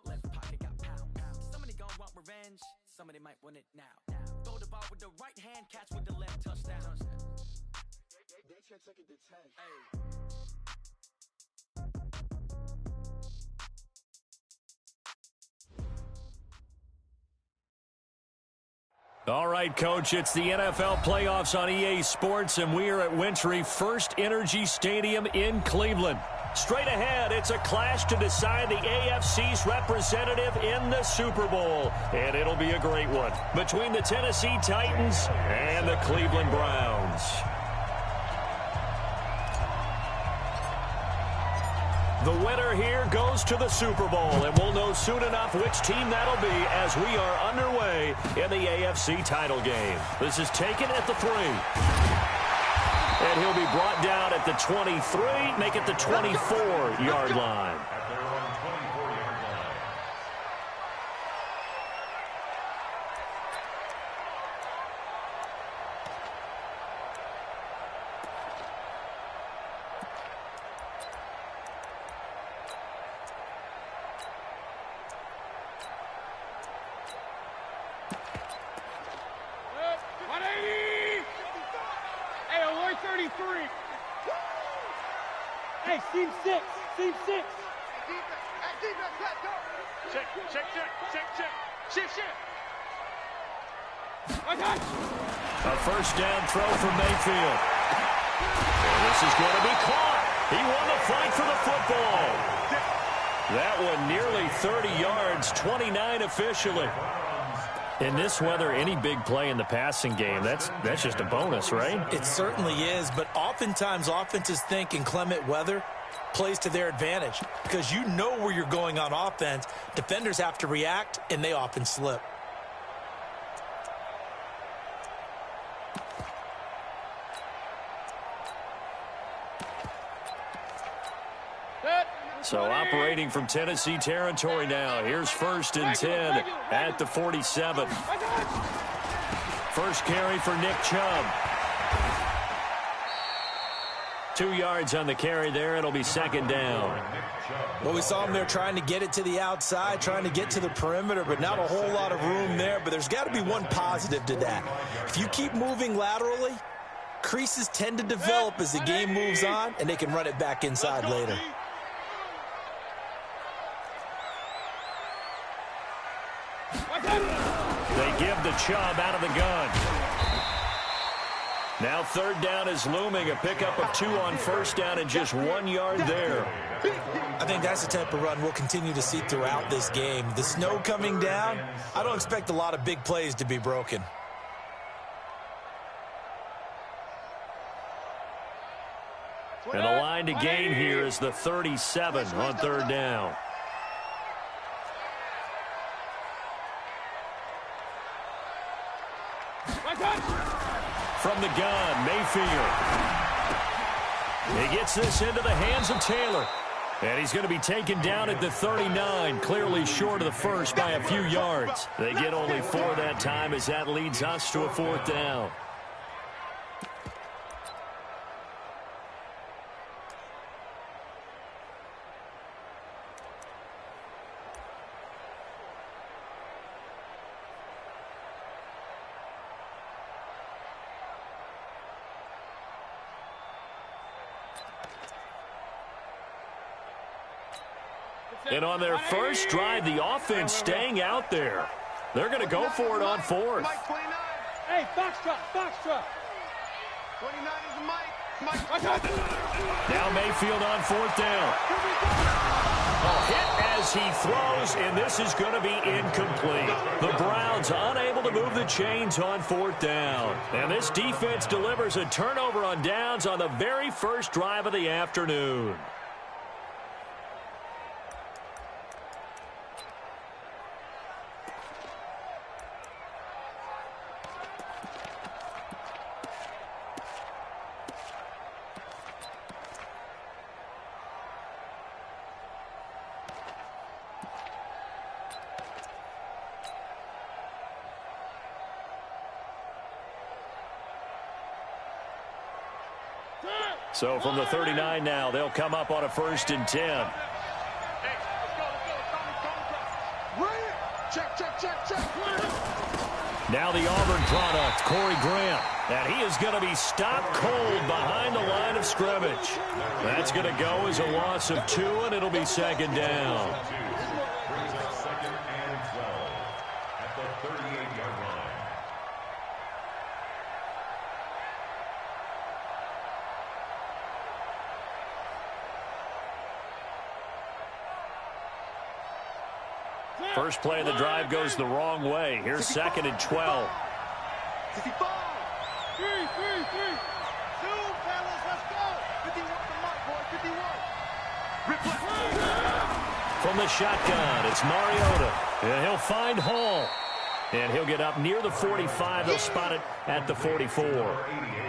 Left pocket got pound. Somebody gon' want revenge. Somebody might want it now. Throw the ball with the right hand, catch with the left, touchdown. They check it to 10. Hey. All right, Coach, it's the NFL playoffs on EA Sports, and we are at Wintry First Energy Stadium in Cleveland. Straight ahead, it's a clash to decide the AFC's representative in the Super Bowl, and it'll be a great one between the Tennessee Titans and the Cleveland Browns. The winner here goes to the Super Bowl, and we'll know soon enough which team that'll be as we are underway in the AFC title game. This is taken at the 3. And he'll be brought down at the 23, make it the 24-yard line. Hey, team 6, team 6. Check. A first down throw from Mayfield. And this is going to be caught. He won the fight for the football. That one nearly 30 yards, 29 officially. In this weather, any big play in the passing game, that's just a bonus, right? It certainly is, but oftentimes offenses think in clement weather plays to their advantage because you know where you're going on offense. Defenders have to react, and they often slip. So operating from Tennessee territory now. Here's 1st and 10 at the 47. First carry for Nick Chubb. 2 yards on the carry there. It'll be 2nd down. Well, we saw him there trying to get it to the outside, trying to get to the perimeter, but not a whole lot of room there. But there's got to be one positive to that. If you keep moving laterally, creases tend to develop as the game moves on, and they can run it back inside later. They give the Chubb out of the gun. Now 3rd down is looming. A pickup of 2 on 1st down and just 1 yard there. I think that's the type of run we'll continue to see throughout this game. The snow coming down, I don't expect a lot of big plays to be broken. And the line to gain here is the 37 on 3rd down. From the gun, Mayfield. He gets this into the hands of Taylor. And he's going to be taken down at the 39, clearly short of the first by a few yards. They get only 4 that time as that leads us to a 4th down. And on their first drive, the offense staying out there. They're going to go for it on 4th. Hey, Foxtrot. 29 is Mike. Now Mayfield on 4th down. A hit as he throws, and this is going to be incomplete. The Browns unable to move the chains on 4th down. And this defense delivers a turnover on downs on the very first drive of the afternoon. So from the 39 now, they'll come up on a 1st and 10. Now the Auburn product, Corey Grant. And he is going to be stopped cold behind the line of scrimmage. That's going to go as a loss of 2, and it'll be second down. Second and 12 at the 38-yard line. First play of the drive goes the wrong way. Here's second and 12. 55. 3. 2, fellas, let's go. 51 the mark, boy. 51. From the shotgun, it's Mariota. And he'll find Hall. And he'll get up near the 45. They'll spot it at the 44.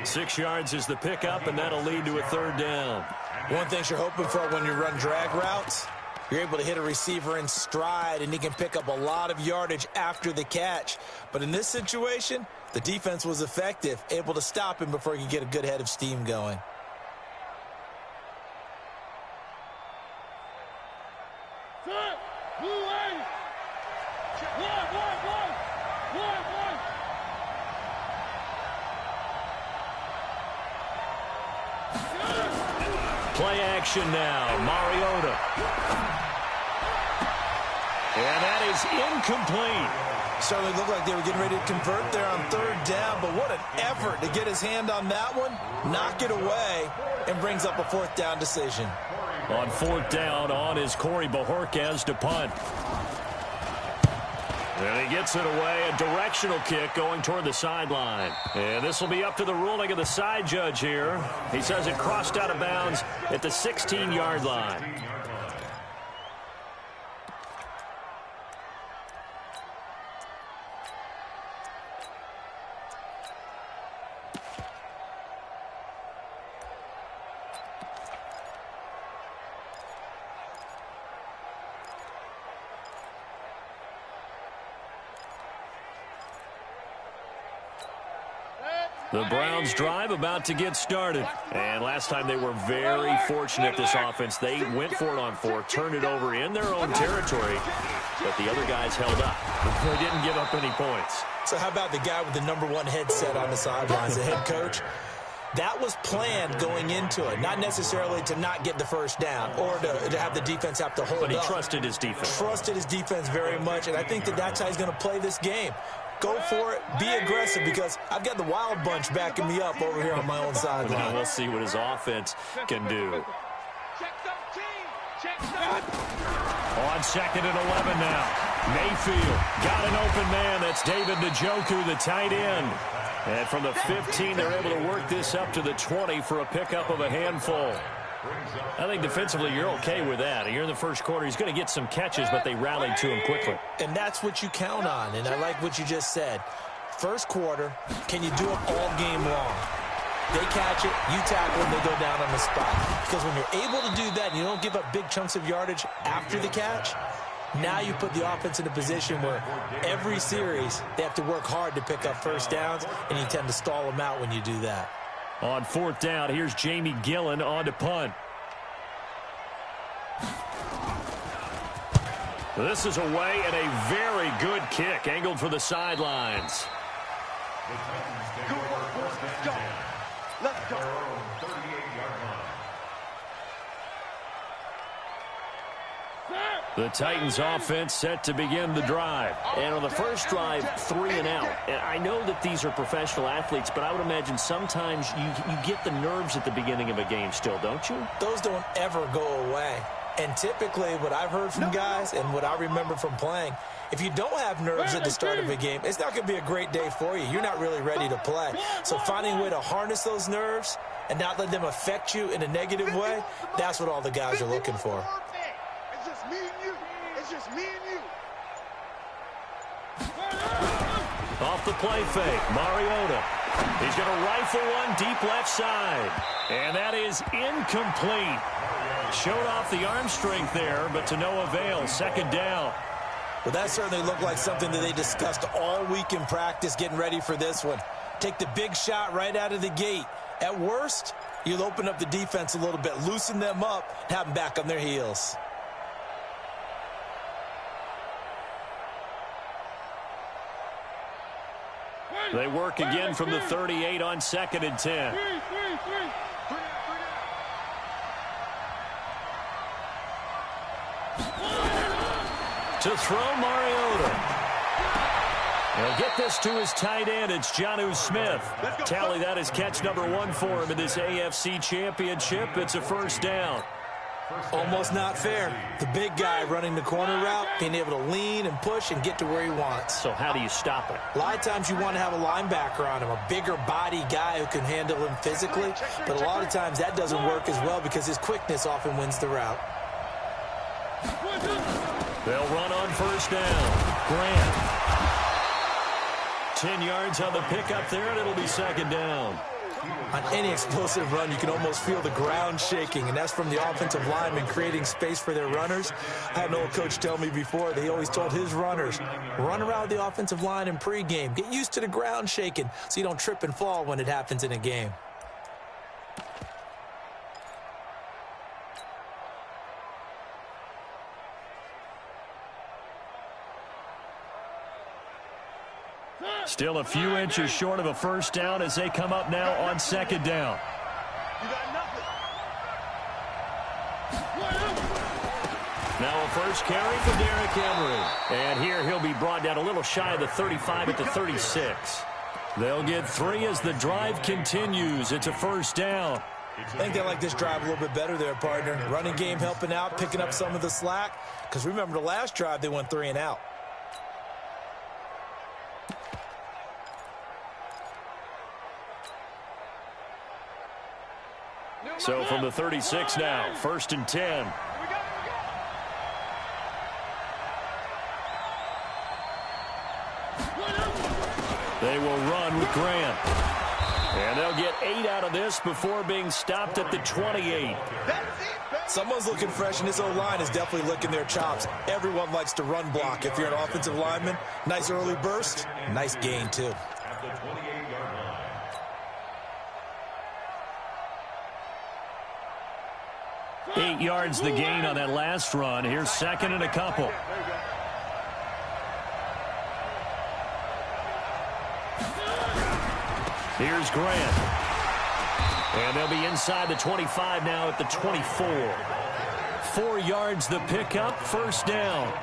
6 yards is the pickup, and that'll lead to a third down. One thing you're hoping for when you run drag routes, you're able to hit a receiver in stride, and he can pick up a lot of yardage after the catch. But in this situation, the defense was effective, able to stop him before he could get a good head of steam going. Play action now, Mariota. And that is incomplete. Certainly looked like they were getting ready to convert there on third down, but what an effort to get his hand on that one, knock it away, and brings up a fourth down decision. On fourth down, on is Corey Bojorquez to punt. And he gets it away, a directional kick going toward the sideline. And this will be up to the ruling of the side judge here. He says it crossed out of bounds at the 16-yard line. The Browns drive about to get started. And last time they were very fortunate, this offense. They went for it on 4, turned it over in their own territory, but the other guys held up. They didn't give up any points. So how about the guy with the #1 headset on the sidelines, the head coach? That was planned going into it, not necessarily to not get the first down or to have the defense have to hold up. But he trusted his defense. Trusted his defense very much, and I think that's how he's going to play this game. Go for it, be aggressive, because I've got the wild bunch backing me up over here on my own sideline. We'll see what his offense can do. On second and 11 now. Mayfield got an open man. That's David Njoku, the tight end. And from the 15, they're able to work this up to the 20 for a pickup of a handful. I think defensively you're okay with that. Here in the first quarter, he's going to get some catches, but they rallied to him quickly. And that's what you count on, and I like what you just said. First quarter, can you do it all game long? They catch it, you tackle them, they go down on the spot. Because when you're able to do that and you don't give up big chunks of yardage after the catch, now you put the offense in a position where every series they have to work hard to pick up first downs, and you tend to stall them out when you do that. On fourth down, here's Jamie Gillen on to punt. This is away and a very good kick, angled for the sidelines. Let's go. The Titans offense set to begin the drive. And on the first drive, 3 and out. And I know that these are professional athletes, but I would imagine sometimes you get the nerves at the beginning of a game still, don't you? Those don't ever go away. And typically what I've heard from guys and what I remember from playing, if you don't have nerves at the start of a game, it's not going to be a great day for you. You're not really ready to play. So finding a way to harness those nerves and not let them affect you in a negative way, that's what all the guys are looking for. It's just me and you. It's just me and you. Off the play fake, Mariota. He's going to rifle one deep left side. And that is incomplete. Showed off the arm strength there, but to no avail. Second down. Well, that certainly looked like something that they discussed all week in practice getting ready for this one. Take the big shot right out of the gate. At worst, you'll open up the defense a little bit, loosen them up, and have them back on their heels. They work again from the 38 on 2nd and 10. To throw, Mariota. He'll get this to his tight end. It's Jonnu Smith. Tally that is catch number 1 for him in this AFC Championship. It's a first down. Almost not fair. The big guy running the corner route, being able to lean and push and get to where he wants. So how do you stop it? A lot of times you want to have a linebacker on him, a bigger body guy who can handle him physically. But a lot of times that doesn't work as well because his quickness often wins the route. They'll run on first down. Grant. 10 yards on the pickup there, and it'll be 2nd down. On any explosive run, you can almost feel the ground shaking, and that's from the offensive linemen creating space for their runners. I had an old coach tell me before, they always told his runners, run around the offensive line in pregame. Get used to the ground shaking so you don't trip and fall when it happens in a game. Still a few inches short of a first down as they come up now on 2nd down. You got nothing. Now a first carry for Derrick Henry. And here he'll be brought down a little shy of the 35 at the 36. They'll get 3 as the drive continues. It's a first down. I think they like this drive a little bit better there, partner. Running game helping out, picking up some of the slack. Because remember the last drive, they went 3 and out. So from the 36 now, 1st and 10. They will run with Grant. And they'll get 8 out of this before being stopped at the 28. Someone's looking fresh, and this O-line is definitely licking their chops. Everyone likes to run block. If you're an offensive lineman, nice early burst, nice gain, too. At the 28-yard line. 8 yards the gain on that last run. Here's 2nd and a couple. Here's Grant. And they'll be inside the 25 now at the 24. 4 yards the pickup, first down.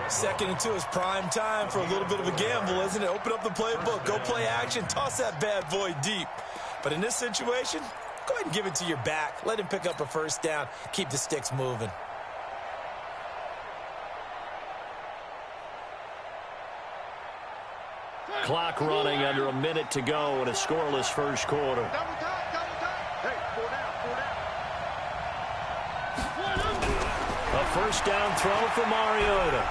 2nd and 2 is prime time for a little bit of a gamble, isn't it? Open up the playbook, go play action, toss that bad boy deep. But in this situation, go ahead and give it to your back. Let him pick up a first down. Keep the sticks moving. Clock running under a minute to go in a scoreless first quarter. Double time. Hey, 4 down. A first down throw for Mariota.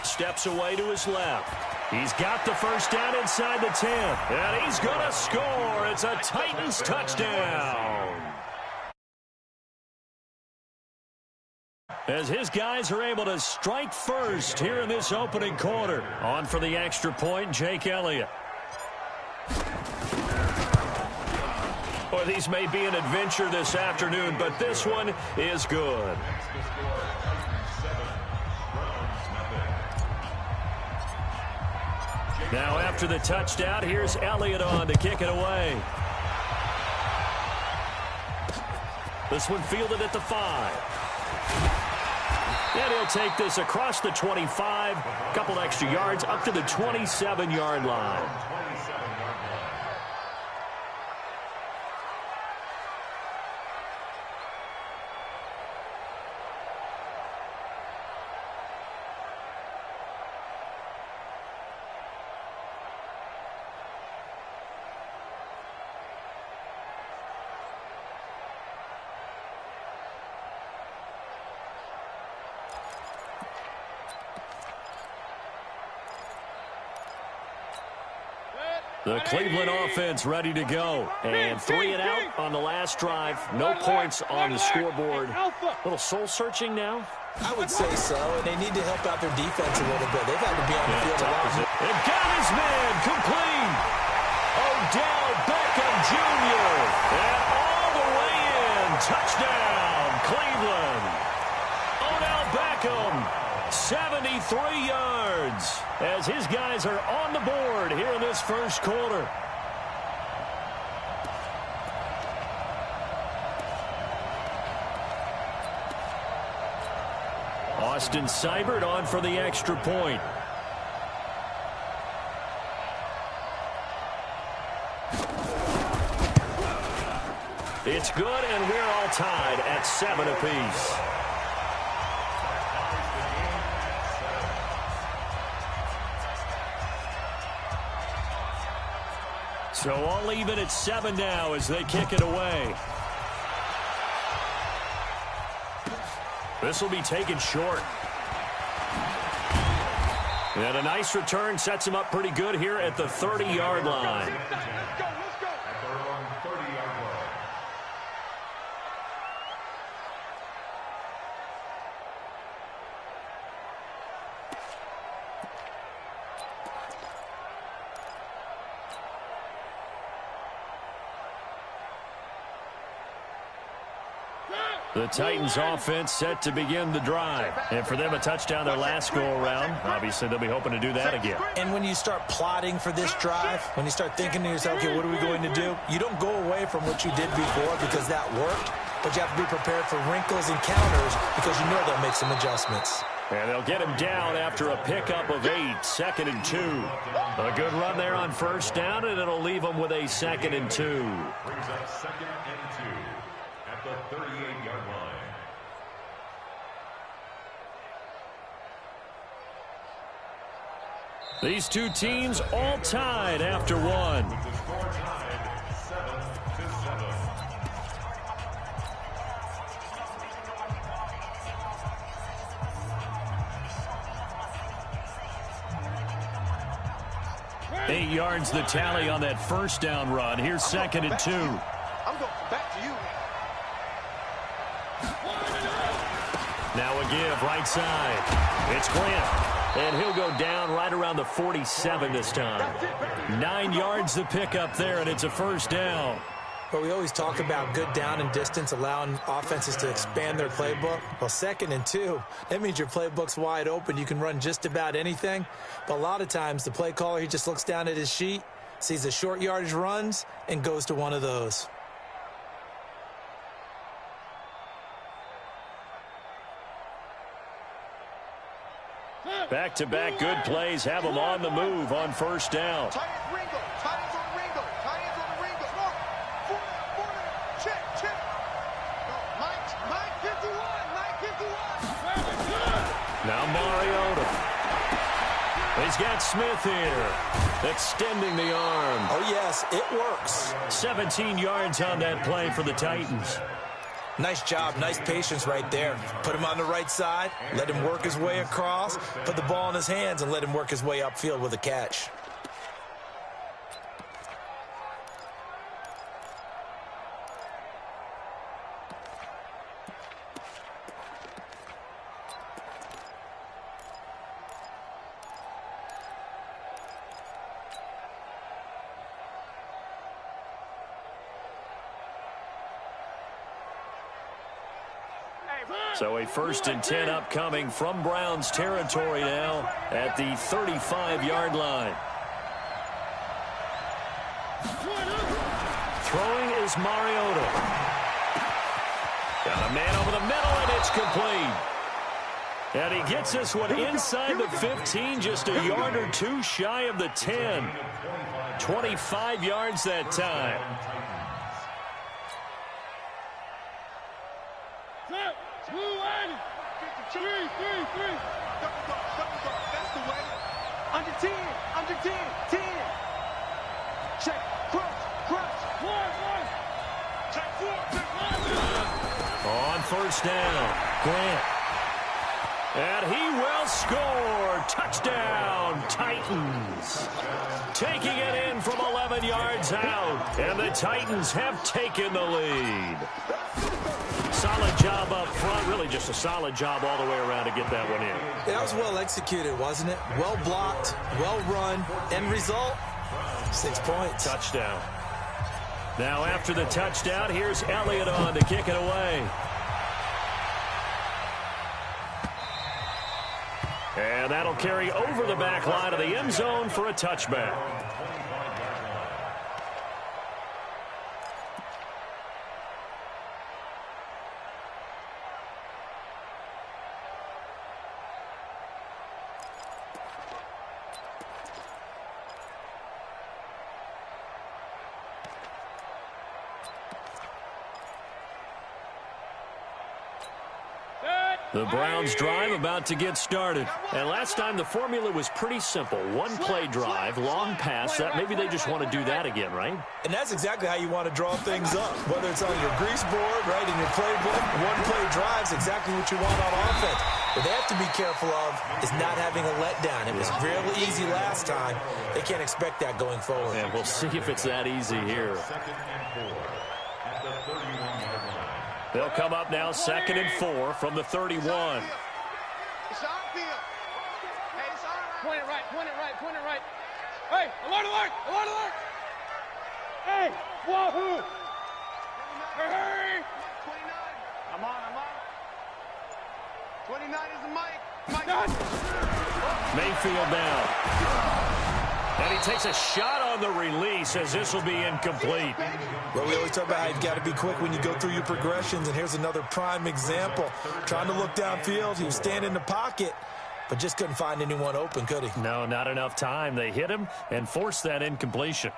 Steps away to his left. He's got the first down inside the 10. And he's going to score. It's a Titans touchdown. As his guys are able to strike first here in this opening quarter. On for the extra point, Jake Elliott. Boy, these may be an adventure this afternoon, but this one is good. Now after the touchdown, here's Elliott on to kick it away. This one fielded at the 5. And he'll take this across the 25, a couple extra yards up to the 27-yard line. The Cleveland offense ready to go. And 3 and out on the last drive. No points on the scoreboard. A little soul-searching now? I would say so, and they need to help out their defense a little bit. They've had to be on the field a lot. And got his man complete. Odell Beckham Jr. And all the way in. Touchdown, Cleveland. Odell Beckham 73 yards as his guys are on the board here in this first quarter. Austin Seibert on for the extra point. It's good, and we're all tied at 7 apiece. So all even at 7 now as they kick it away. This will be taken short. And a nice return sets him up pretty good here at the 30-yard line. Let's go. At their own 30-yard line. The Titans offense set to begin the drive. And for them, a touchdown their last go-around. Obviously, they'll be hoping to do that again. And when you start plotting for this drive, when you start thinking to yourself, okay, what are we going to do? You don't go away from what you did before because that worked, but you have to be prepared for wrinkles and counters because you know they'll make some adjustments. And they'll get him down after a pickup of 8, 2nd and 2. A good run there on first down, and it'll leave them with a 2nd and 2. Brings up 2nd and 2 at the 38-yard line. These two teams all tied after one. With the score tied 7-7. 8 yards the tally on that first down run. Here's 2nd and 2. I'm going back to you. Now a give right side. It's Grant. And he'll go down right around the 47 this time. 9 yards the pickup there, and it's a first down. But we always talk about good down and distance, allowing offenses to expand their playbook. Well, 2nd and 2, that means your playbook's wide open. You can run just about anything. But a lot of times, the play caller, he just looks down at his sheet, sees the short yardage runs, and goes to one of those. Back-to-back good plays have them on the move on first down. Titans Ringo. Titans on Ringo. Titans on the Ringo. No. 4 down. Check. No. Mike 51. Now Mariota. He's got Smith here. Extending the arm. Oh, yes, it works. 17 yards on that play for the Titans. Nice job, nice patience right there. Put him on the right side, let him work his way across, put the ball in his hands, and let him work his way upfield with a catch. So a 1st and 10 upcoming from Browns territory now at the 35-yard line. Throwing is Mariota. Got a man over the middle, and it's complete. And he gets this one inside the 15, just a yard or two shy of the 10. 25 yards that time. That's the way. Under 10. 10. Check. Crunch. Check 4. On first down, Grant. And he will score. Touchdown, Titans. Taking it in from 11 yards out. And the Titans have taken the lead. Solid job up front. Really just a solid job all the way around to get that one in. That was well executed, wasn't it? Well blocked, well run. End result, 6 points. Touchdown. Now after the touchdown, here's Elliott on to kick it away. And that'll carry over the back line of the end zone for a touchback. The Browns drive about to get started. And last time the formula was pretty simple. One play drive, long pass. That maybe they just want to do that again, right? And that's exactly how you want to draw things up. Whether it's on your grease board, right, in your playbook, one play drive is exactly what you want on offense. What they have to be careful of is not having a letdown. It was really easy last time. They can't expect that going forward. And we'll see if it's that easy here. They'll come up now 2nd and 4 from the 31. It's our field. Hey, it's all right. Point it right, point it right, point it right. Hey, alert, alert, alert, alert. Hey, wahoo. Hey. 29. I'm on. 29 is the mic. Mayfield down. And he takes a shot on the release as this will be incomplete. Well, we always talk about how you've got to be quick when you go through your progressions, and here's another prime example. Trying to look downfield, he was standing in the pocket, but just couldn't find anyone open, could he? No, not enough time. They hit him and forced that incompletion.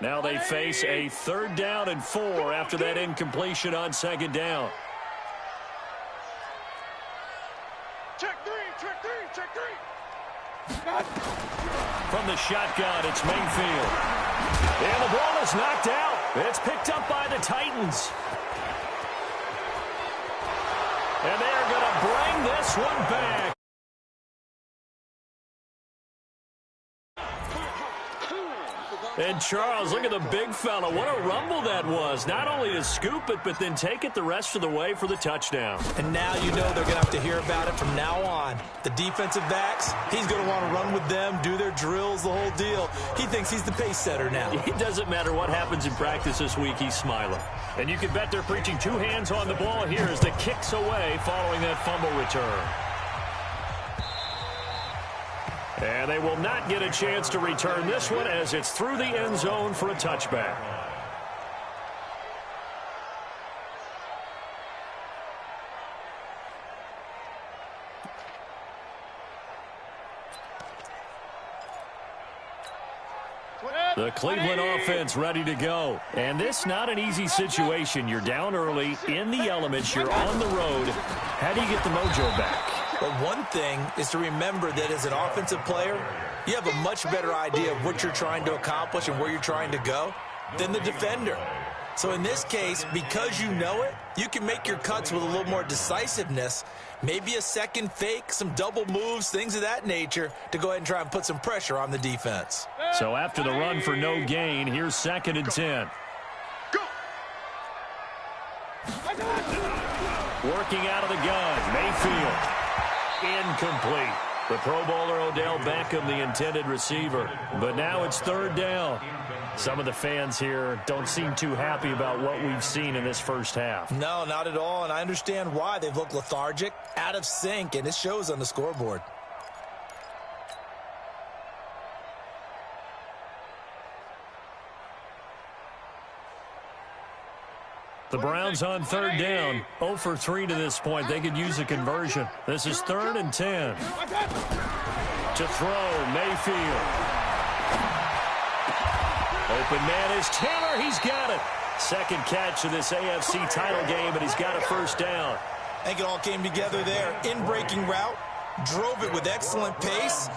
Now they face a 3rd down and 4 after that incompletion on 2nd down. Check three. From the shotgun, it's Mayfield. And the ball is knocked out. It's picked up by the Titans. And they're going to bring this one back. And Charles, look at the big fella. What a rumble that was. Not only to scoop it, but then take it the rest of the way for the touchdown. And now you know they're going to have to hear about it from now on. The defensive backs, he's going to want to run with them, do their drills, the whole deal. He thinks he's the pace setter now. It doesn't matter what happens in practice this week, he's smiling. And you can bet they're preaching 2 hands on the ball here as the kick's away following that fumble return. And they will not get a chance to return this one as it's through the end zone for a touchback. The Cleveland offense ready to go. And this not an easy situation. You're down early, in the elements, you're on the road. How do you get the mojo back? But one thing is to remember that as an offensive player, you have a much better idea of what you're trying to accomplish and where you're trying to go than the defender. So in this case, because you know it, you can make your cuts with a little more decisiveness, maybe a second fake, some double moves, things of that nature, to go ahead and try and put some pressure on the defense. So after the run for no gain, here's 2nd and 10. Go. Working out of the gun, Mayfield. Incomplete. The Pro Bowler Odell Beckham, the intended receiver. But now it's 3rd down. Some of the fans here don't seem too happy about what we've seen in this first half. No, not at all, and I understand why. They've looked lethargic, out of sync, and it shows on the scoreboard. The Browns on 3rd down. 0 for 3 to this point. They could use a conversion. This is 3rd and 10. To throw, Mayfield. Open man is Taylor. He's got it. Second catch of this AFC title game, and he's got a 1st down. I think it all came together there. In-breaking route, drove it with excellent pace.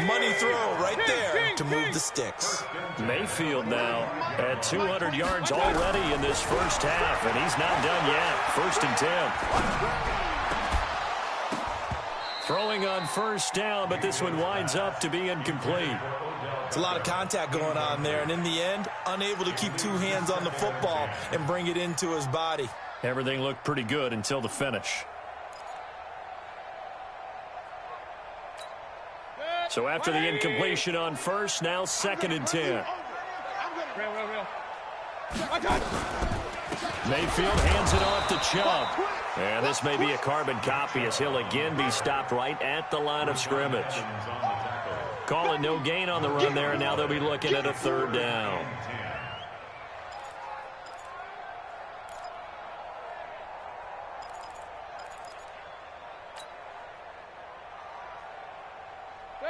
Money throw right there to move the sticks. Mayfield now at 200 yards already in this first half, and he's not done yet. 1st and 10. Throwing on 1st down, but this one winds up to be incomplete. It's a lot of contact going on there, and in the end, unable to keep 2 hands on the football and bring it into his body. Everything looked pretty good until the finish. So after the incompletion on 1st, now 2nd and 10. Mayfield hands it off to Chubb. And this may be a carbon copy as he'll again be stopped right at the line of scrimmage. Calling no gain on the run there, and now they'll be looking at a 3rd down.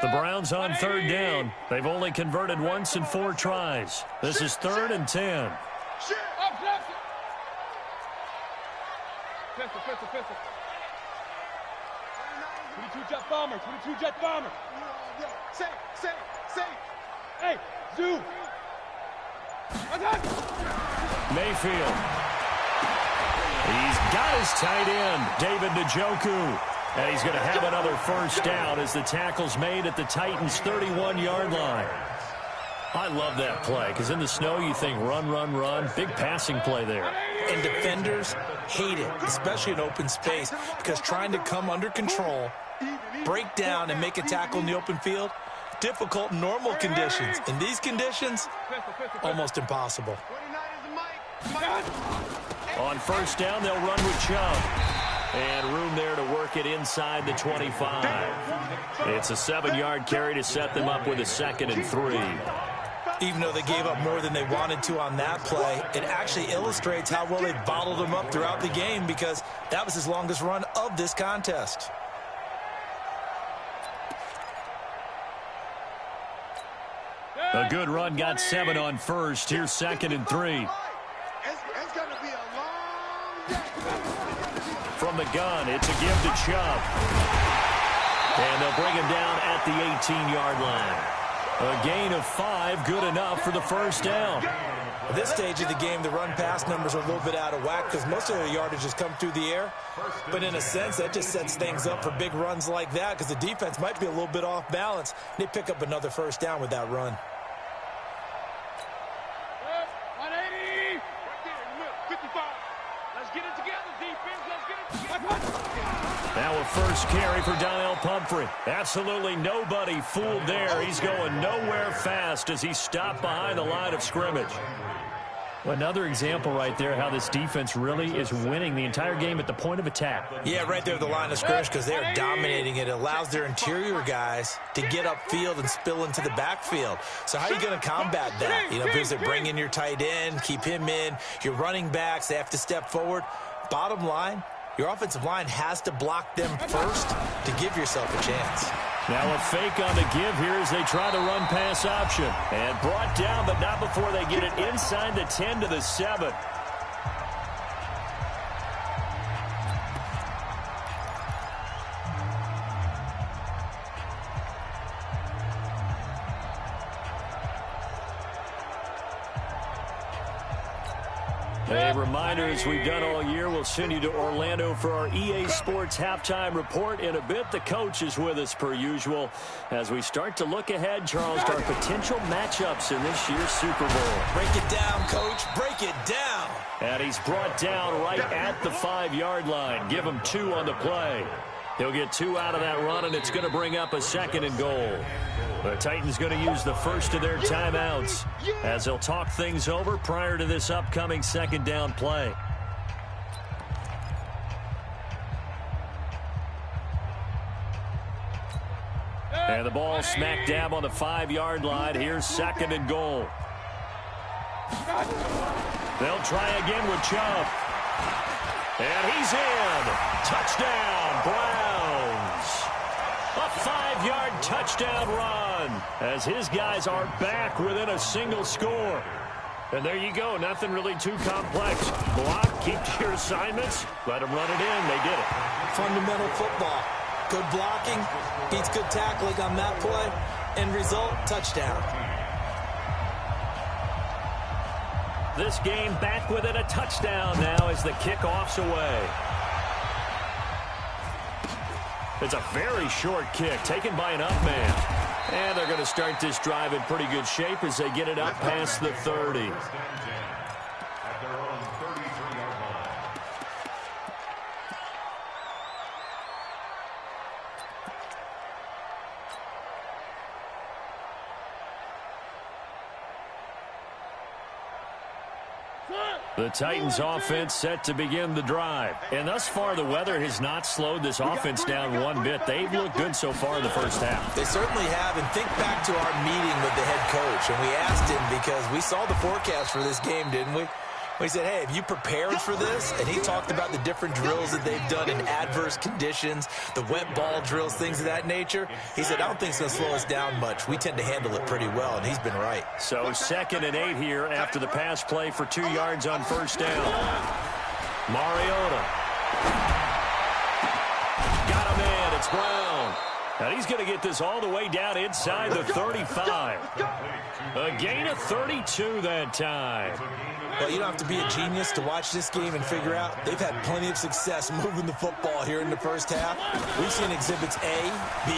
The Browns on 3rd down. They've only converted once in 4 tries. This is 3rd and 10. Pistol. 22 jet bomber. Safe. Hey, Zoo. Mayfield. He's got his tight end, David Njoku. And he's going to have another 1st down as the tackle's made at the Titans' 31-yard line. I love that play because in the snow you think run. Big passing play there. And defenders hate it, especially in open space, because trying to come under control, break down, and make a tackle in the open field, difficult in normal conditions. In these conditions, almost impossible. On 1st down, they'll run with Chubb. And room there to work it inside the 25. It's a 7-yard carry to set them up with a 2nd and 3. Even though they gave up more than they wanted to on that play, it actually illustrates how well they bottled them up throughout the game because that was his longest run of this contest. A good run got 7 on 1st. Here's 2nd and 3. From the gun, it's a give to Chubb. And they'll bring him down at the 18-yard line. A gain of 5, good enough for the 1st down. At this stage of the game, the run-pass numbers are a little bit out of whack because most of their yardage has come through the air. But in a sense, that just sets things up for big runs like that because the defense might be a little bit off balance. They pick up another 1st down with that run. 180! Right there in the middle, 55. Let's get it together, defense. Let's get it together. Now a 1st carry for Donnell Pumphrey. Absolutely nobody fooled there. He's going nowhere fast as he's stopped behind the line of scrimmage. Another example right there how this defense really is winning the entire game at the point of attack. Yeah, right there at the line of scrimmage because they're dominating it. It allows their interior guys to get upfield and spill into the backfield. So how are you going to combat that? You know, because they bring in your tight end, keep him in. Your running backs, they have to step forward. Bottom line, your offensive line has to block them first to give yourself a chance. Now a fake on the give here as they try the run-pass option. And brought down, but not before they get it inside the 10 to the 7. A reminder, as we've done all year, we'll send you to Orlando for our EA Sports halftime report in a bit. The coach is with us per usual as we start to look ahead, Charles, to our potential matchups in this year's Super Bowl. Break it down, Coach. Break it down. And he's brought down right at the 5-yard line. Give him 2 on the play. He'll get 2 out of that run, and it's going to bring up a 2nd and goal. The Titans going to use the first of their timeouts as they'll talk things over prior to this upcoming 2nd down play. And the ball smack dab on the 5-yard line. Here's 2nd and goal. They'll try again with Chubb. And he's in. Touchdown, Browns. A 5-yard touchdown run as his guys are back within a single score. And there you go. Nothing really too complex. Block, keep to your assignments, let them run it in. They did it. Fundamental football. Good blocking beats good tackling on that play. End result, touchdown. This game back within a touchdown now as the kickoff's away. It's a very short kick taken by an up man. And they're going to start this drive in pretty good shape as they get it up past the 30. The Titans offense set to begin the drive. And thus far, the weather has not slowed this offense down one bit. They've looked good so far in the first half. They certainly have. And think back to our meeting with the head coach. And we asked him because we saw the forecast for this game, didn't we? We said, hey, have you prepared for this? And he talked about the different drills that they've done in adverse conditions, the wet ball drills, things of that nature. He said, I don't think it's going to slow us down much. We tend to handle it pretty well, and he's been right. So 2nd and 8 here after the pass play for 2 yards on first down. Mariota. Got a man. It's Brown. And he's going to get this all the way down inside the 35. A gain of 32 that time. Well, you don't have to be a genius to watch this game and figure out they've had plenty of success moving the football here in the first half. We've seen exhibits A, B,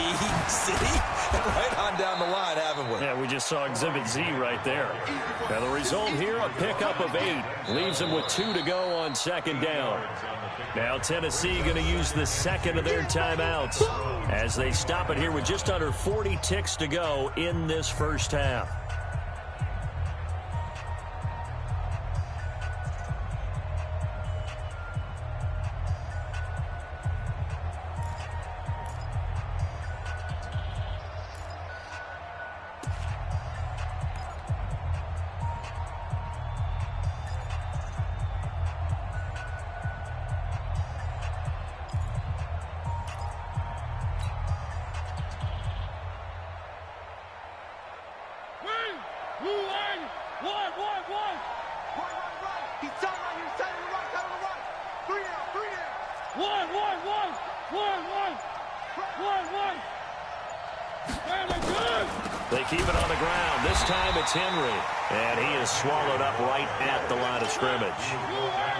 C, and right on down the line, haven't we? Yeah, we just saw exhibit Z right there. Now the result here, a pickup of 8. Leaves them with 2 to go on 2nd down. Now Tennessee going to use the 2nd of their timeouts as they stop it here with just under 40 ticks to go in this first half. They keep it on the ground. This time it's Henry. And he is swallowed up right at the line of scrimmage.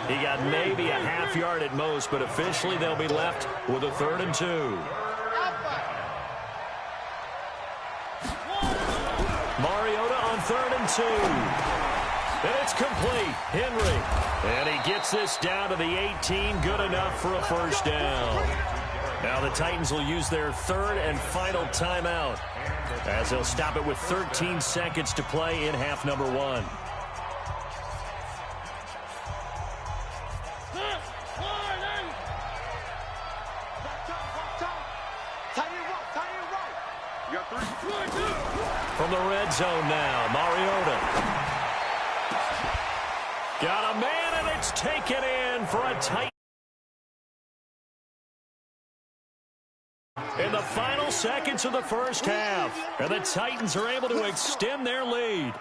He got maybe a half yard at most, but officially they'll be left with a 3rd and 2. Mariota on 3rd and 2. And it's complete. Henry. And he gets this down to the 18. Good enough for a first down. Now the Titans will use their 3rd and final timeout as they'll stop it with 13 seconds to play in half number 1. From the red zone now, Mariota. Got a man, and it's taken in for a tight. In the final seconds of the first half, and the Titans are able to extend their lead.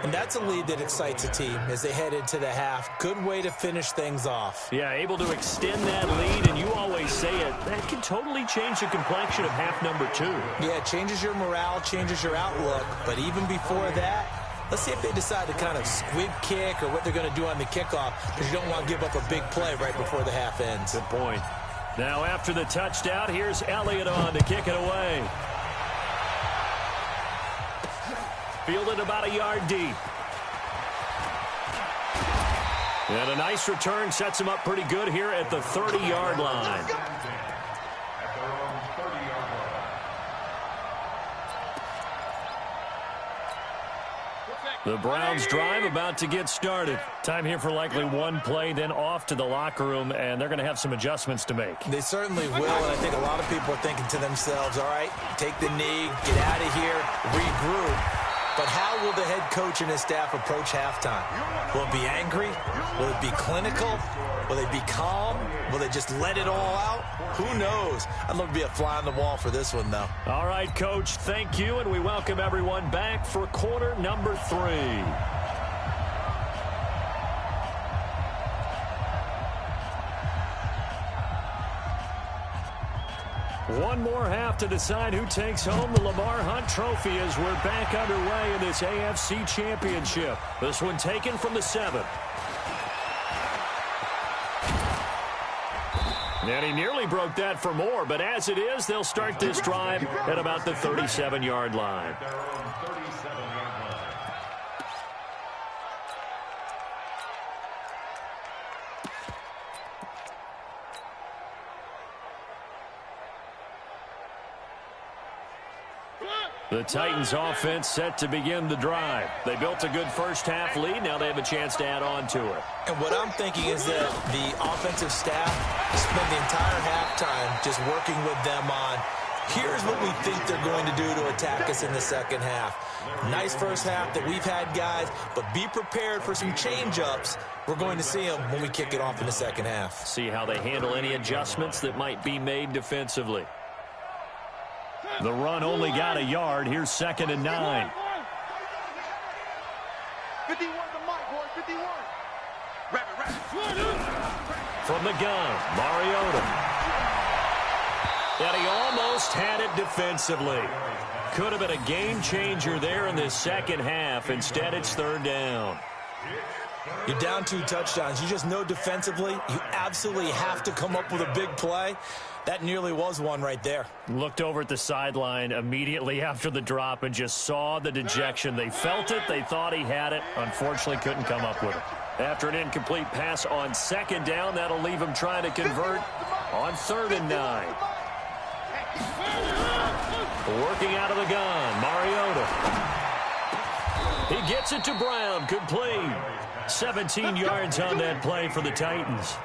And that's a lead that excites a team as they head into the half. Good way to finish things off. Yeah, able to extend that lead, and you always say it, that can totally change the complexion of half number 2. Yeah, it changes your morale, changes your outlook, but even before that, let's see if they decide to kind of squib kick or what they're going to do on the kickoff, because you don't want to give up a big play right before the half ends. Good point. Now after the touchdown, here's Elliott on to kick it away. Fielded about a yard deep. And a nice return sets him up pretty good here at the 30-yard line. The Browns drive about to get started. Time here for likely one play, then off to the locker room, and they're going to have some adjustments to make. They certainly will, and I think a lot of people are thinking to themselves, all right, take the knee, get out of here, regroup. But how will the head coach and his staff approach halftime? Will it be angry? Will it be clinical? Will they be calm? Will they just let it all out? Who knows? I'd love to be a fly on the wall for this one, though. All right, Coach, thank you, and we welcome everyone back for quarter number 3. One more half to decide who takes home the Lamar Hunt Trophy as we're back underway in this AFC Championship. This one taken from the 7. And he nearly broke that for more, but as it is, they'll start this drive at about the 37-yard line. The Titans offense set to begin the drive. They built a good first-half lead. Now they have a chance to add on to it. And what I'm thinking is that the offensive staff spent the entire halftime just working with them on, here's what we think they're going to do to attack us in the second half. Nice first half that we've had, guys, but be prepared for some change-ups. We're going to see them when we kick it off in the second half. See how they handle any adjustments that might be made defensively. The run only got a yard. Here's 2nd and 9. 51 to Mike, boy, 51. From the gun, Mariota. And he almost had it defensively. Could have been a game changer there in this second half. Instead, it's 3rd down. You're down 2 touchdowns. You just know defensively you absolutely have to come up with a big play. That nearly was one right there. Looked over at the sideline immediately after the drop and just saw the dejection. They felt it. They thought he had it. Unfortunately, couldn't come up with it. After an incomplete pass on 2nd down, that'll leave him trying to convert on 3rd and 9. Working out of the gun, Mariota. He gets it to Brown. Complete. 17 yards on that play for the Titans.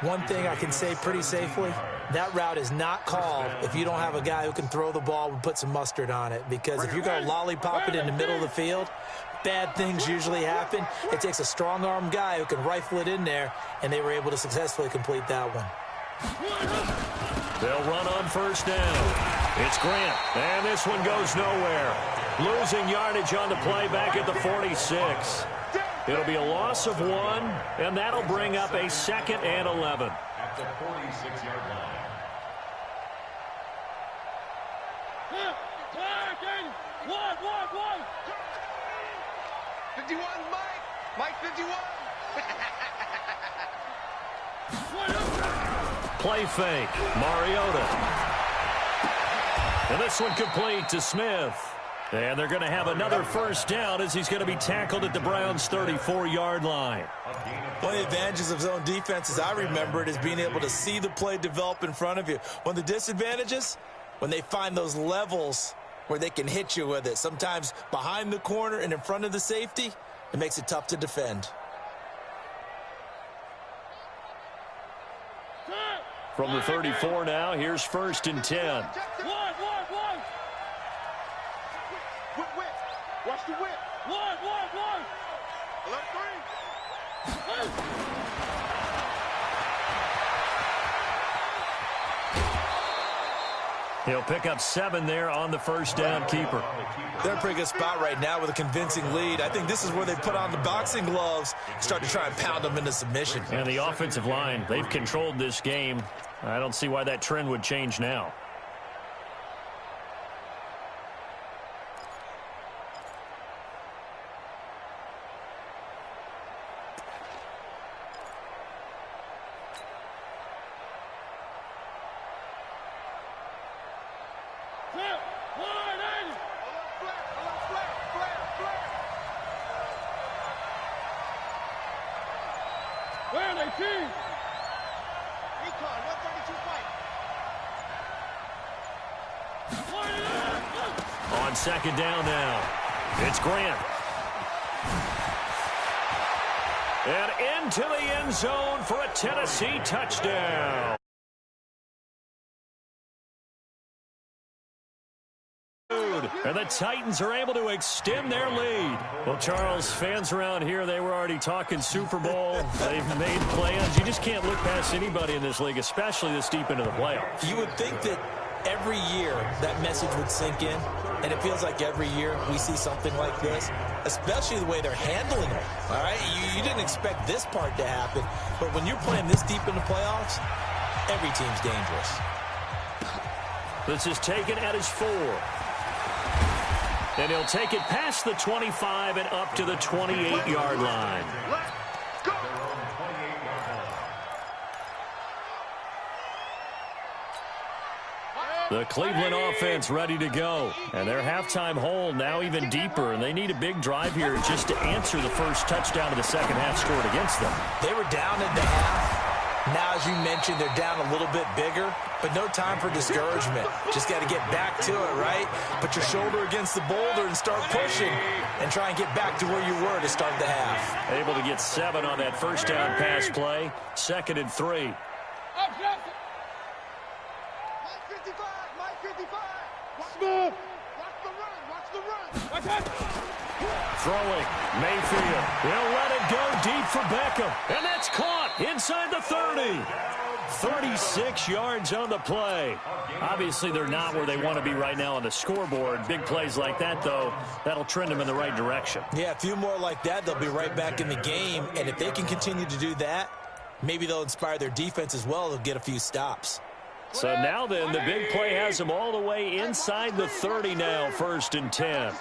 One thing I can say pretty safely, that route is not called if you don't have a guy who can throw the ball and put some mustard on it. Because if you're going to lollipop it in the middle of the field, bad things usually happen. It takes a strong-armed guy who can rifle it in there, and they were able to successfully complete that one. They'll run on 1st down. It's Grant, and this one goes nowhere. Losing yardage on the play back at the 46. It'll be a loss of 1, and that'll bring up a 2nd and 11. At the 46-yard line. 51, Mike. Mike, 51. Play fake, Mariota. And this one complete to Smith. And they're going to have another 1st down as he's going to be tackled at the Browns' 34-yard line. One of the advantages of zone defense, as I remember it, is being able to see the play develop in front of you. One of the disadvantages, when they find those levels where they can hit you with it, sometimes behind the corner and in front of the safety, it makes it tough to defend. From the 34 now, here's 1st and 10. Whip. Watch the whip. One. Alert 3. He'll pick up 7 there on the 1st down keeper. They're in a pretty good spot right now with a convincing lead. I think this is where they put on the boxing gloves, start to try and pound them into submission. And the offensive line, they've controlled this game. I don't see why that trend would change now. On 2nd down now, it's Grant. And into the end zone for a Tennessee touchdown. And the Titans are able to extend their lead. Well, Charles, fans around here, they were already talking Super Bowl. They've made plans. You just can't look past anybody in this league, especially this deep into the playoffs. You would think that every year that message would sink in, and it feels like every year we see something like this, especially the way they're handling it. All right, you didn't expect this part to happen, but when you're playing this deep in the playoffs, every team's dangerous. This is taken at his 4. And he'll take it past the 25 and up to the 28-yard line. Let's go. The Cleveland offense ready to go. And their halftime hole now even deeper. And they need a big drive here just to answer the first touchdown of the second half scored against them. They were down at the half, Now, as you mentioned, they're down a little bit bigger, but no time for discouragement. Just got to get back to it, right? Put your shoulder against the boulder and start pushing and try and get back to where you were to start the half. Able to get 7 on that first down pass play. 2nd and 3. Smooth. Throwing, Mayfield. He'll let it go deep for Beckham. And that's caught inside the 30. 36 yards on the play. Obviously, they're not where they want to be right now on the scoreboard. Big plays like that, though, that'll trend them in the right direction. Yeah, a few more like that, they'll be right back in the game. And if they can continue to do that, maybe they'll inspire their defense as well. They'll get a few stops. So now then, the big play has them all the way inside the 30 now, 1st and 10.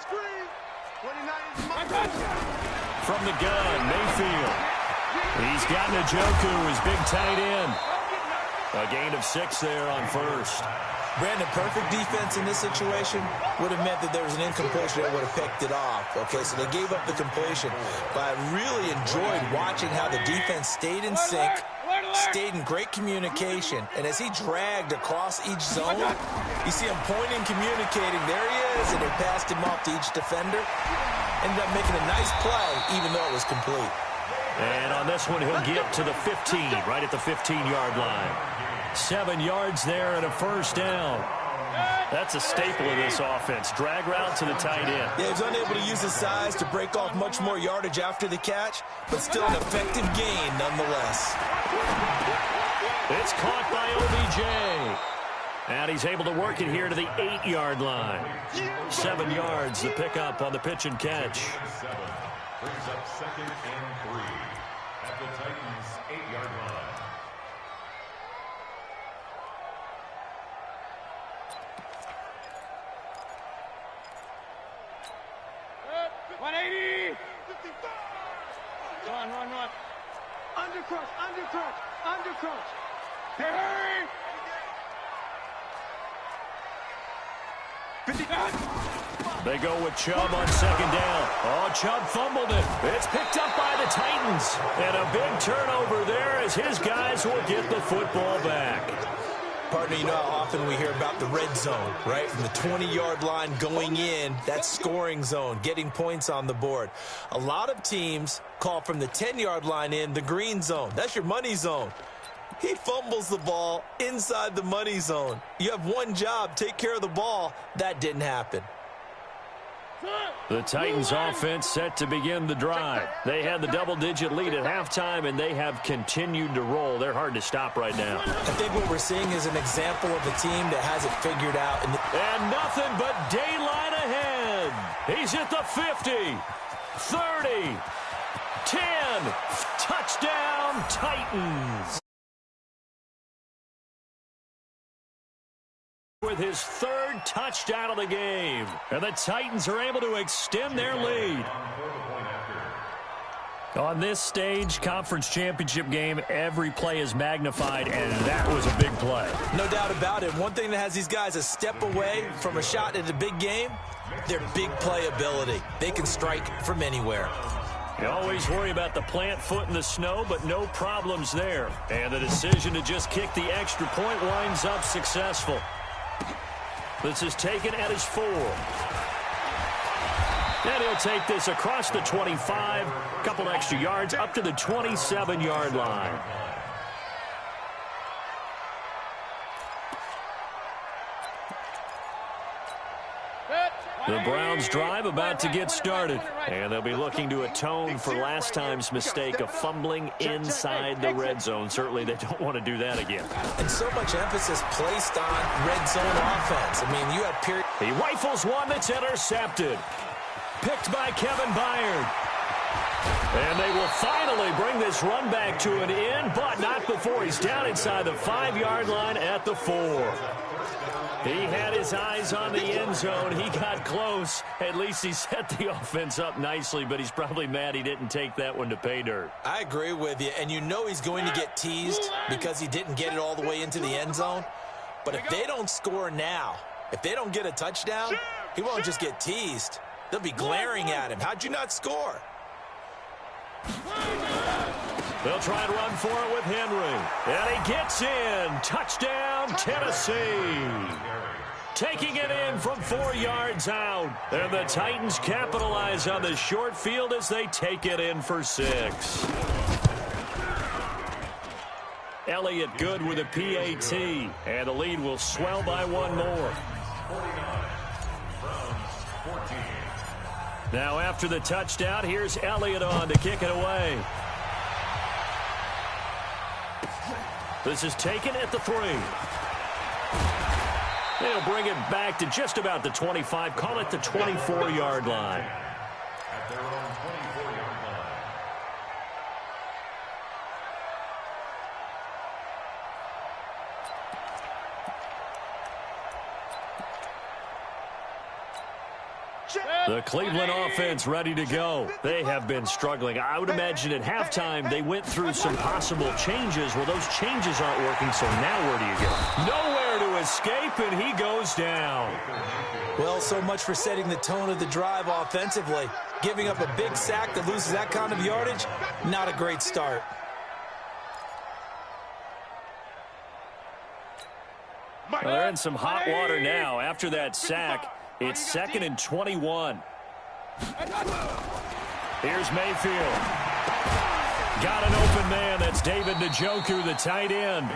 From the gun, Mayfield. He's got Njoku, his big tight end. A gain of 6 there on 1st. Brandon, perfect defense in this situation would have meant that there was an incompletion that would have picked it off. Okay, so they gave up the completion. But I really enjoyed watching how the defense stayed in sync, stayed in great communication. And as he dragged across each zone, you see him pointing, communicating. There he is, and they passed him off to each defender. Ended up making a nice play, even though it was complete. And on this one, he'll get to the 15, right at the 15-yard line. 7 yards there and a 1st down. That's a staple of this offense. Drag route to the tight end. Yeah, he's unable to use his size to break off much more yardage after the catch, but still an effective gain nonetheless. It's caught by OBJ. And he's able to work it here to the 8-yard line. 7 yards, the pickup on the pitch and catch. Brings up 2nd and 3 at the Titans' 8-yard line. Run. Undercrouch. Hey! 50. They go with Chubb on 2nd down. Oh, Chubb fumbled it. It's picked up by the Titans. And a big turnover there as his guys will get the football back. Partner, you know how often we hear about the red zone, right? From the 20-yard line going in, that scoring zone, getting points on the board. A lot of teams call from the 10-yard line in the green zone. That's your money zone. He fumbles the ball inside the money zone. You have one job, take care of the ball. That didn't happen. The Titans offense set to begin the drive. They had the double-digit lead at halftime, and they have continued to roll. They're hard to stop right now. I think what we're seeing is an example of a team that has it figured out. And nothing but daylight ahead. He's at the 50, 30, 10. Touchdown, Titans. With his 3rd touchdown of the game. And the Titans are able to extend their lead. On this stage, conference championship game, every play is magnified, and that was a big play. No doubt about it. One thing that has these guys a step away from a shot at a big game, their big play ability. They can strike from anywhere. You always worry about the plant foot in the snow, but no problems there. And the decision to just kick the extra point winds up successful. This is taken at his 4. And he'll take this across the 25, a couple extra yards up to the 27-yard line. The Browns drive about to get started, and they'll be looking to atone for last time's mistake of fumbling inside the red zone. Certainly they don't want to do that again. And so much emphasis placed on red zone offense. I mean, you had period. He rifles one that's intercepted. Picked by Kevin Byard. And they will finally bring this run back to an end, but not before he's down inside the 5-yard line at the 4. He had his eyes on the end zone. He got close. At least he set the offense up nicely, but he's probably mad he didn't take that one to pay dirt. I agree with you, and you know he's going to get teased because he didn't get it all the way into the end zone. But if they don't score now, if they don't get a touchdown, he won't just get teased. They'll be glaring at him. How'd you not score? They'll try and run for it with Henry. And he gets in. Touchdown, Tennessee. Taking it in from 4 yards out. And the Titans capitalize on the short field as they take it in for 6. Elliott good with a PAT. And the lead will swell by 1 more. Now after the touchdown, here's Elliott on to kick it away. This is taken at the 3. They'll bring it back to just about the 25. Call it the 24-yard line. At their own 24-yard line. The Cleveland offense ready to go. They have been struggling. I would imagine at halftime they went through some possible changes. Well, those changes aren't working, so now where do you go? Nowhere to escape, and he goes down. Well, so much for setting the tone of the drive offensively. Giving up a big sack that loses that kind of yardage, not a great start. Well, they're in some hot water now. After that sack, it's 2nd and 21. Here's Mayfield. Got an open man. That's David Njoku, the tight end.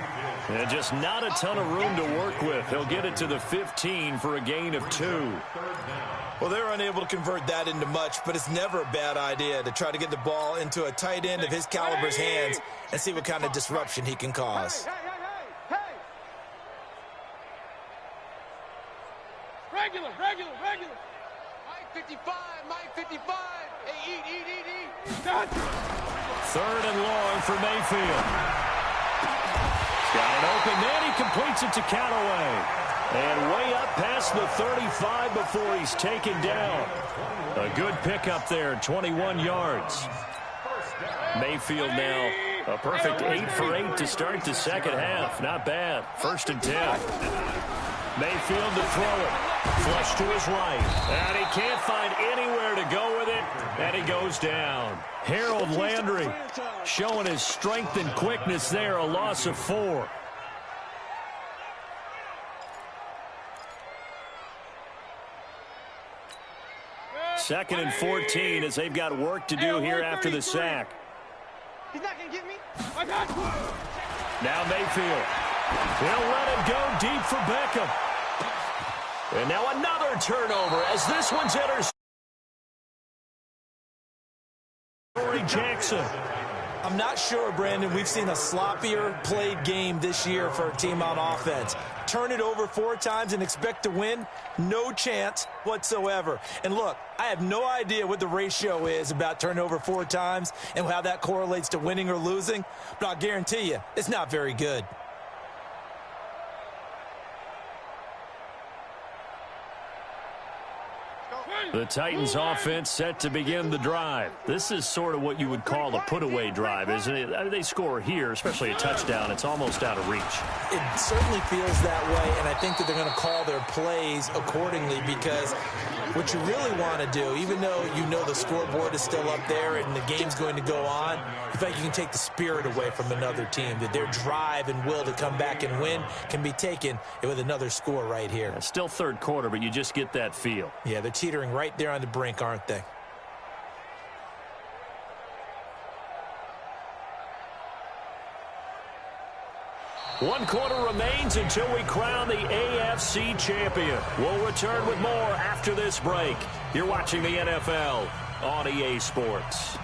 And just not a ton of room to work with. He'll get it to the 15 for a gain of 2. Well, they're unable to convert that into much, but it's never a bad idea to try to get the ball into a tight end of his caliber's hands and see what kind of disruption he can cause. Regular. Mike 55, Mike 55. Hey, eat. 3rd and long for Mayfield. He's got an open man. He completes it to Callaway. And way up past the 35 before he's taken down. A good pickup there, 21 yards. Mayfield now a perfect 8 for 8 to start the second half. Not bad. 1st and 10. Mayfield to throw it. Flush to his right. And he can't find anywhere to go with it. And he goes down. Harold Landry showing his strength and quickness there. A loss of 4. Second and 14 as they've got work to do here after the sack. He's not going to get me. Now Mayfield. He'll let it go deep for Beckham. And now another turnover as this one's enters. Jackson. I'm not sure, Brandon, we've seen a sloppier played game this year for a team on offense. Turn it over 4 times and expect to win? No chance whatsoever. And look, I have no idea what the ratio is about turning over 4 times and how that correlates to winning or losing, but I'll guarantee you it's not very good. The Titans offense set to begin the drive. This is sort of what you would call a put-away drive, isn't it? I mean, they score here, especially a touchdown. It's almost out of reach. It certainly feels that way, and I think that they're going to call their plays accordingly because what you really want to do, even though you know the scoreboard is still up there and the game's going to go on, I think you can take the spirit away from another team, that their drive and will to come back and win can be taken with another score right here. It's still 3rd quarter, but you just get that feel. Yeah, they're teetering right there on the brink, aren't they? One quarter remains until we crown the AFC champion. We'll return with more after this break. You're watching the NFL on EA Sports.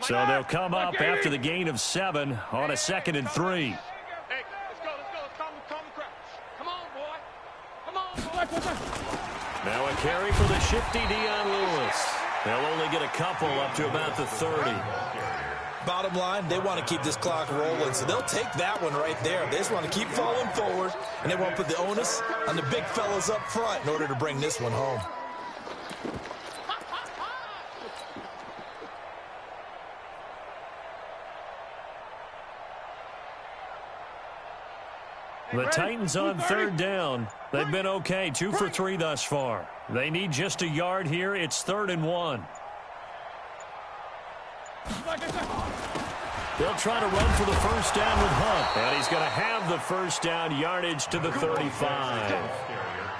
So they'll come up after the gain of 7 on a 2nd and 3. Hey, let's go. Let's calm the crowd. Come on, boy. Come on, boy. Now a carry for the shifty Dion Lewis. They'll only get a couple up to about the 30. Bottom line, they want to keep this clock rolling, so they'll take that one right there. They just want to keep falling forward, and they want to put the onus on the big fellas up front in order to bring this one home. The Titans on 3rd down. They've been okay, 2 for 3 thus far. They need just a yard here. It's 3rd and 1. They'll try to run for the first down with Hunt. And he's going to have the first down, yardage to the 35.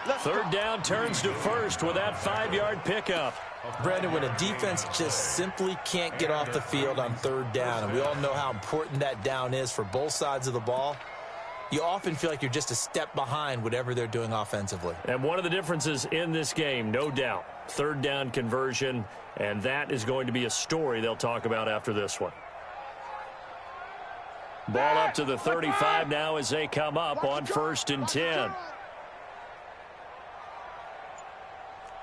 3rd down turns to 1st with that 5-yard pickup. Brandon, when a defense just simply can't get off the field on 3rd down, and we all know how important that down is for both sides of the ball, you often feel like you're just a step behind whatever they're doing offensively. And one of the differences in this game, no doubt, 3rd down conversion, and that is going to be a story they'll talk about after this one. Ball up to the 35 now as they come up on 1st and 10.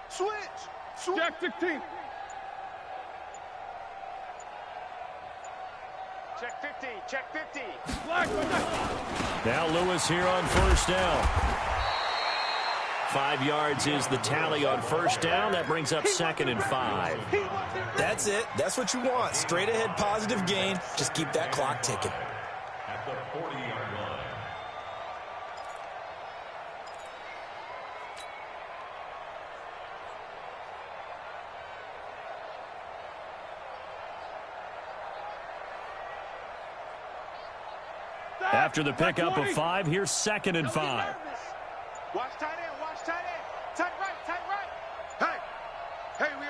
Switch. Jack 16. Check 50. Check 50. Now Lewis here on 1st down. 5 yards is the tally on 1st down. That brings up 2nd and 5. That's it. That's what you want. Straight ahead positive gain. Just keep that clock ticking. At the 40-yard line. After the pickup of 5, here's 2nd and 5. Watch tight end. Watch tight end. Tight right. Hey, we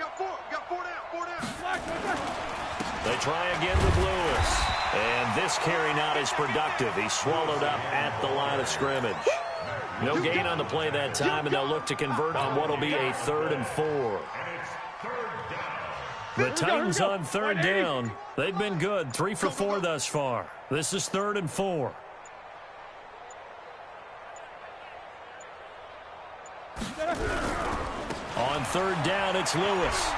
got 4. We got 4 down. They try again with Lewis. And this carry not as productive. He swallowed up at the line of scrimmage. No gain on the play that time, and they'll look to convert on what will be a 3rd and 4. The Titans on 3rd down. They've been good, 3 for 4 thus far. This is 3rd and 4. On 3rd down, it's Lewis.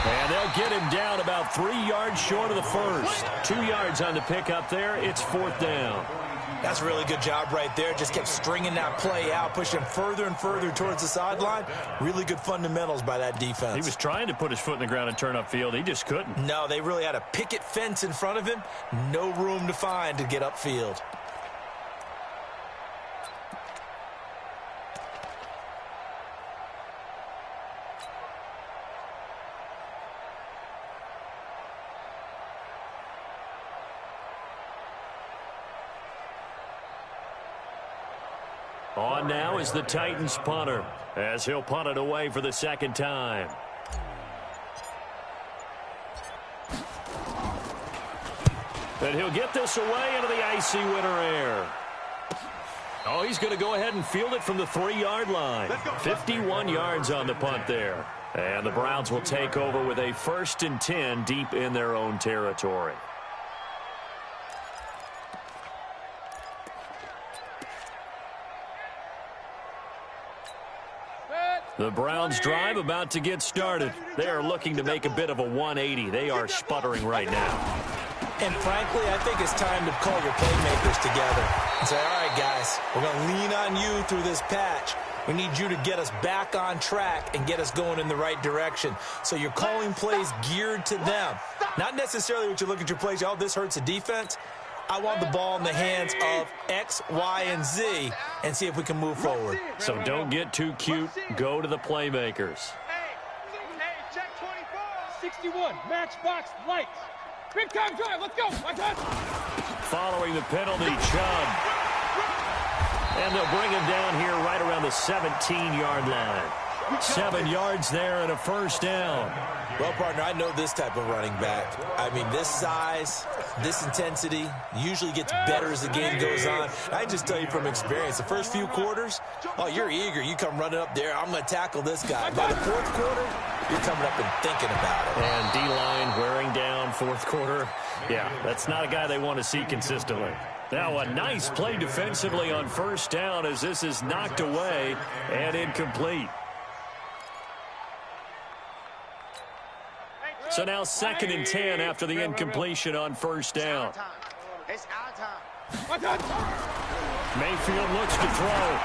And they'll get him down about 3 yards short of the first. 2 yards on the pickup there. It's 4th down. That's a really good job right there. Just kept stringing that play out, pushing him further and further towards the sideline. Really good fundamentals by that defense. He was trying to put his foot in the ground and turn upfield. He just couldn't. No, they really had a picket fence in front of him. No room to find to get upfield. On now is the Titans punter, as he'll punt it away for the 2nd time. And he'll get this away into the icy winter air. Oh, he's going to go ahead and field it from the 3-yard line. 51 yards on the punt there. And the Browns will take over with a 1st and 10 deep in their own territory. The Browns drive about to get started. They are looking to make a bit of a 180. They are sputtering right now. And frankly, I think it's time to call your playmakers together and say, all right, guys, we're going to lean on you through this patch. We need you to get us back on track and get us going in the right direction. So you're calling plays geared to them. Not necessarily what you look at your plays, oh, this hurts the defense. I want the ball in the hands of X, Y, and Z and see if we can move forward. So don't get too cute. Go to the playmakers. Hey, check 24. 61, matchbox lights. Big time drive, let's go. Following the penalty, Chubb. And they'll bring him down here right around the 17-yard line. 7 yards there and a 1st down. Well, partner, I know this type of running back. I mean, this size, this intensity usually gets better as the game goes on. I just tell you from experience, the first few quarters, oh, you're eager. You come running up there, I'm going to tackle this guy. By the 4th quarter, you're coming up and thinking about it. And D-line wearing down fourth quarter. Yeah, that's not a guy they want to see consistently. Now a nice play defensively on first down as this is knocked away and incomplete. So now 2nd and 10 after the incompletion on first down. It's our time. Mayfield looks to throw.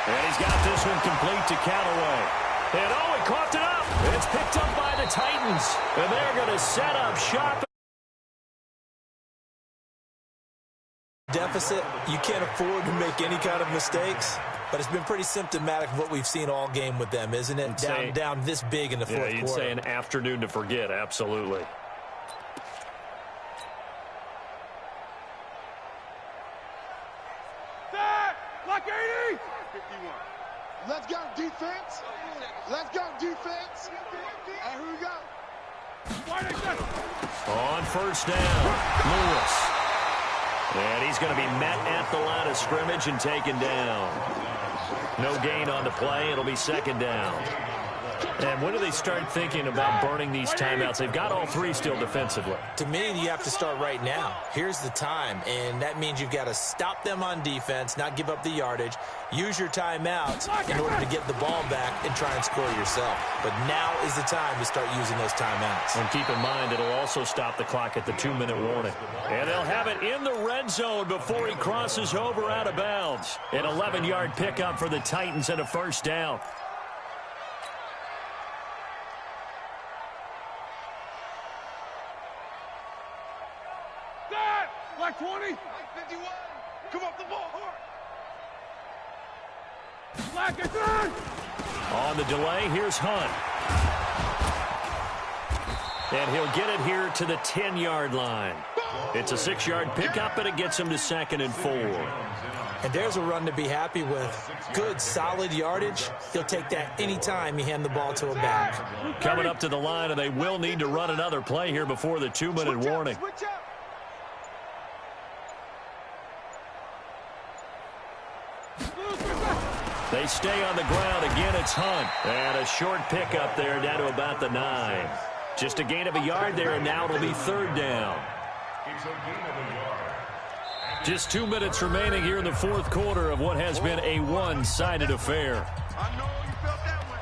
And he's got this one complete to Callaway. And oh, he coughed it up. It's picked up by the Titans. And they're going to set up shop. Deficit, you can't afford to make any kind of mistakes, but it's been pretty symptomatic of what we've seen all game with them, isn't it? Down this big in the fourth quarter. You'd say an afternoon to forget, absolutely. Block 80! 51. Let's go, defense. Let's go, defense. And here we go. On first down, Lewis. And he's going to be met at the line of scrimmage and taken down. No gain on the play. It'll be 2nd down. And when do they start thinking about burning these timeouts? They've got all 3 still defensively. To me, you have to start right now. Here's the time, and that means you've got to stop them on defense, not give up the yardage, use your timeouts in order to get the ball back and try and score yourself. But now is the time to start using those timeouts. And keep in mind, it'll also stop the clock at the 2-minute warning. And they'll have it in the red zone before he crosses over out of bounds. An 11-yard pickup for the Titans and a first down. Black 20. 51. Come off the ball hard. Black is in. On the delay, here's Hunt. And he'll get it here to the 10-yard line. It's a 6-yard pickup, and it gets him to 2nd and 4. And there's a run to be happy with. Good, solid yardage. He'll take that anytime you hand the ball to a back. Coming up to the line, and they will need to run another play here before the 2-minute warning. Switch up. They stay on the ground. Again, it's Hunt. And a short pickup there down to about the 9. Just a gain of a yard there, and now it'll be 3rd down. Just 2 minutes remaining here in the fourth quarter of what has been a one-sided affair. I know you felt that way.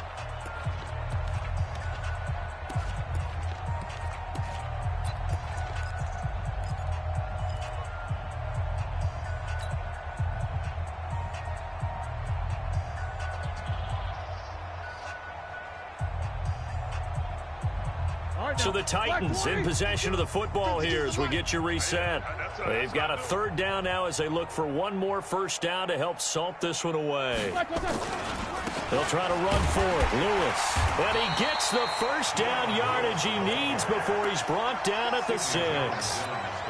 So the Titans in possession of the football here as we get you reset. They've got a 3rd down now as they look for one more first down to help salt this one away. They'll try to run for it. Lewis. And he gets the first down yardage he needs before he's brought down at the 6.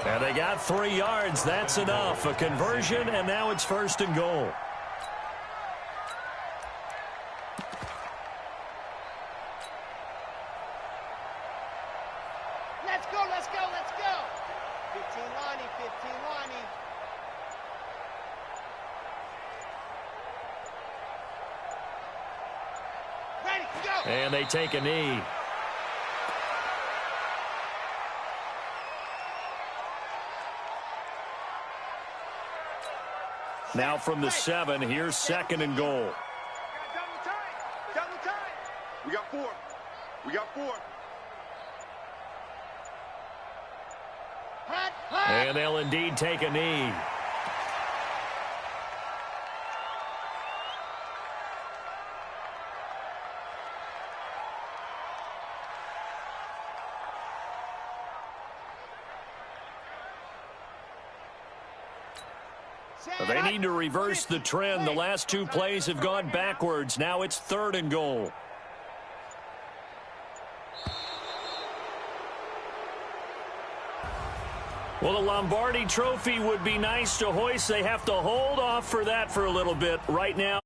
And they got 3 yards. That's enough. A conversion, and now it's 1st and goal. Let's go. 15 Lonnie. Ready, go. And they take a knee. Now from the 7, here's 2nd and goal. Double time. We got 4. And they'll indeed take a knee. They need to reverse the trend. The last 2 plays have gone backwards. Now it's 3rd and goal. Well, the Lombardi Trophy would be nice to hoist. They have to hold off for that for a little bit right now.